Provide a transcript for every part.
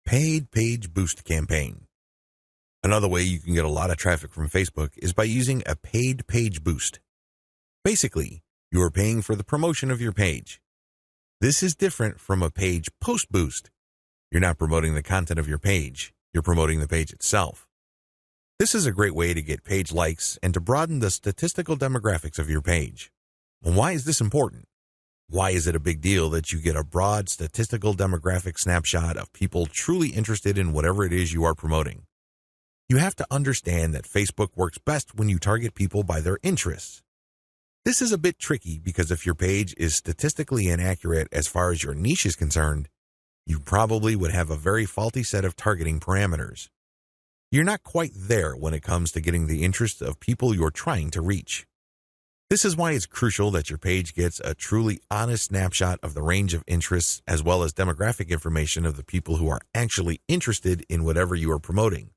Paid page boost campaign. Another way you can get a lot of traffic from Facebook is by using a paid page boost. Basically, you are paying for the promotion of your page. This is different from a page post boost. You're not promoting the content of your page, you're promoting the page itself. This is a great way to get page likes and to broaden the statistical demographics of your page. And why is this important? Why is it a big deal that you get a broad statistical demographic snapshot of people truly interested in whatever it is you are promoting? You have to understand that Facebook works best when you target people by their interests. This is a bit tricky because if your page is statistically inaccurate as far as your niche is concerned, you probably would have a very faulty set of targeting parameters. You're not quite there when it comes to getting the interest of people you're trying to reach. This is why it's crucial that your page gets a truly honest snapshot of the range of interests as well as demographic information of the people who are actually interested in whatever you are promoting.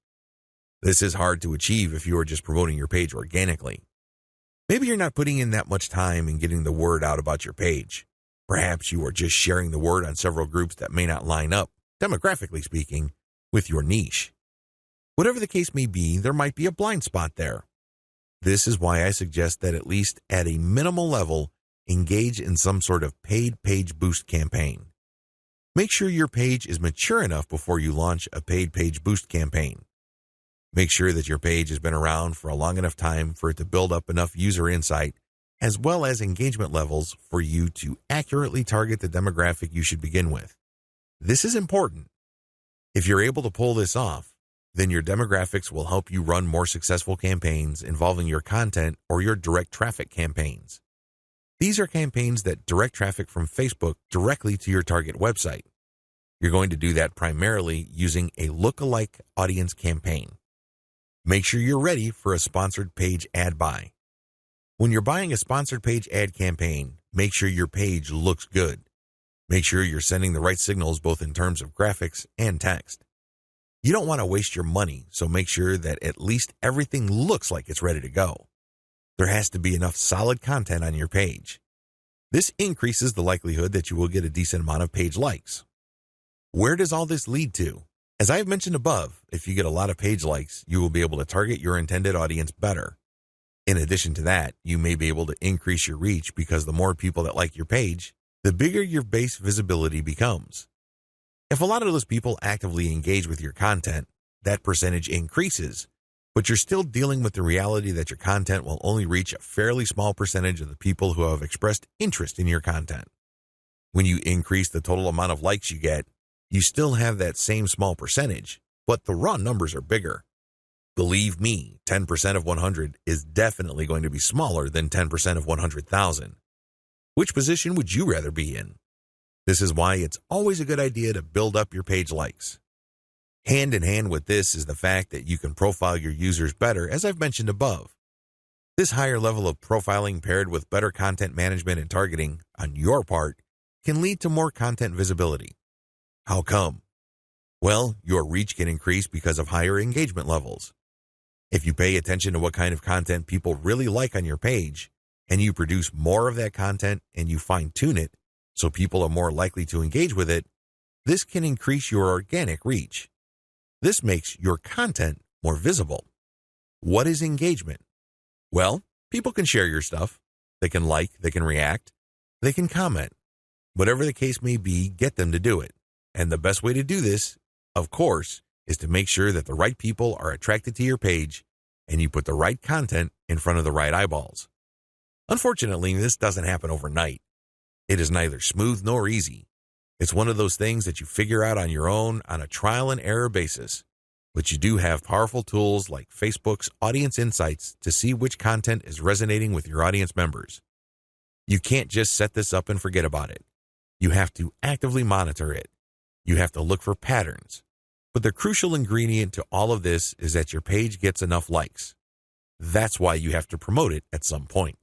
This is hard to achieve if you are just promoting your page organically. Maybe you're not putting in that much time in getting the word out about your page. Perhaps you are just sharing the word on several groups that may not line up, demographically speaking, with your niche. Whatever the case may be, there might be a blind spot there. This is why I suggest that at least at a minimal level, engage in some sort of paid page boost campaign. Make sure your page is mature enough before you launch a paid page boost campaign. Make sure that your page has been around for a long enough time for it to build up enough user insight as well as engagement levels for you to accurately target the demographic you should begin with. This is important. If you're able to pull this off, then your demographics will help you run more successful campaigns involving your content or your direct traffic campaigns. These are campaigns that direct traffic from Facebook directly to your target website. You're going to do that primarily using a lookalike audience campaign. Make sure you're ready for a sponsored page ad buy. When you're buying a sponsored page ad campaign, make sure your page looks good. Make sure you're sending the right signals both in terms of graphics and text. You don't want to waste your money, so make sure that at least everything looks like it's ready to go. There has to be enough solid content on your page. This increases the likelihood that you will get a decent amount of page likes. Where does all this lead to? As I have mentioned above, if you get a lot of page likes, you will be able to target your intended audience better. In addition to that, you may be able to increase your reach because the more people that like your page, the bigger your base visibility becomes. If a lot of those people actively engage with your content, that percentage increases, but you're still dealing with the reality that your content will only reach a fairly small percentage of the people who have expressed interest in your content. When you increase the total amount of likes you get, you still have that same small percentage, but the raw numbers are bigger. Believe me, 10% of 100 is definitely going to be smaller than 10% of 100,000. Which position would you rather be in? This is why it's always a good idea to build up your page likes. Hand in hand with this is the fact that you can profile your users better, as I've mentioned above. This higher level of profiling paired with better content management and targeting on your part can lead to more content visibility. How come? Well, your reach can increase because of higher engagement levels. If you pay attention to what kind of content people really like on your page, and you produce more of that content and you fine-tune it so people are more likely to engage with it, this can increase your organic reach. This makes your content more visible. What is engagement? Well, people can share your stuff. They can like, they can react, they can comment. Whatever the case may be, get them to do it. And the best way to do this, of course, is to make sure that the right people are attracted to your page and you put the right content in front of the right eyeballs. Unfortunately, this doesn't happen overnight. It is neither smooth nor easy. It's one of those things that you figure out on your own on a trial and error basis. But you do have powerful tools like Facebook's Audience Insights to see which content is resonating with your audience members. You can't just set this up and forget about it. You have to actively monitor it. You have to look for patterns. But the crucial ingredient to all of this is that your page gets enough likes. That's why you have to promote it at some point.